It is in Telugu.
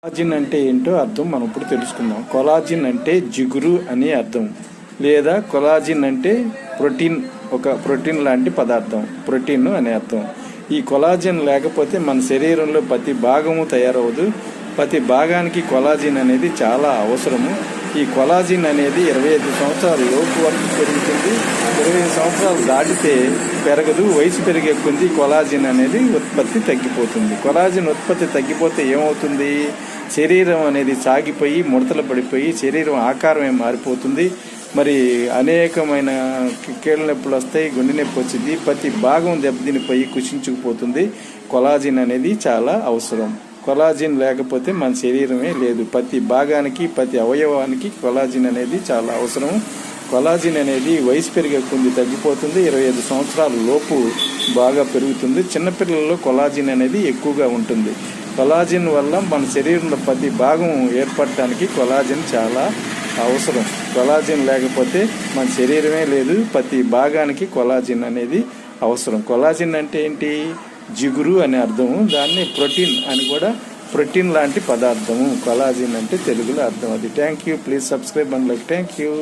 కొలాజిన్ అంటే ఏంటో అర్థం మనం ఇప్పుడు తెలుసుకుందాం. కొలాజిన్ అంటే జిగురు అని అర్థం, లేదా కొలాజిన్ అంటే ప్రోటీన్, ఒక ప్రోటీన్ లాంటి పదార్థం, ప్రోటీన్ అనే అర్థం. ఈ కొలాజిన్ లేకపోతే మన శరీరంలో ప్రతి భాగము తయారవదు. ప్రతి భాగానికి కొలాజిన్ అనేది చాలా అవసరము. ఈ కొలాజిన్ అనేది 25 సంవత్సరాల లోపు వరకు పెరుగుతుంది. 25 సంవత్సరాలు దాటితే పెరగదు. వయసు పెరిగే కొద్దీ కొలాజిన్ అనేది ఉత్పత్తి తగ్గిపోతుంది. కొలాజిన్ ఉత్పత్తి తగ్గిపోతే ఏమవుతుంది? శరీరం అనేది సాగిపోయి ముడతలు పడిపోయి శరీరం ఆకారమే మారిపోతుంది. మరి అనేకమైన కీళ్ళ నొప్పులు వస్తాయి, గుండె నొప్పి వచ్చింది, ప్రతి భాగం దెబ్బతినిపోయి కుషించుకుపోతుంది. కొలాజిన్ అనేది చాలా అవసరం. కొలాజిన్ లేకపోతే మన శరీరమే లేదు. ప్రతి భాగానికి, ప్రతి అవయవానికి కొలాజిన్ అనేది చాలా అవసరం. కొలాజిన్ అనేది వయసు పెరిగే కొద్ది తగ్గిపోతుంది. 25 సంవత్సరాల లోపు బాగా పెరుగుతుంది. చిన్నపిల్లల్లో కొలాజిన్ అనేది ఎక్కువగా ఉంటుంది. కొలాజిన్ వల్ల మన శరీరంలో ప్రతి భాగం ఏర్పడటానికి కొలాజిన్ చాలా అవసరం. కొలాజిన్ లేకపోతే మన శరీరమే లేదు. ప్రతి భాగానికి కొలాజిన్ అనేది అవసరం. కొలాజిన్ అంటే ఏంటి? జిగురు అనే అర్థము. దాన్ని ప్రోటీన్ అని కూడా, ప్రోటీన్ లాంటి పదార్థము కొలాజిన్ అంటే తెలుగులో అర్థం అది. Thank you. Please subscribe and like. Thank you.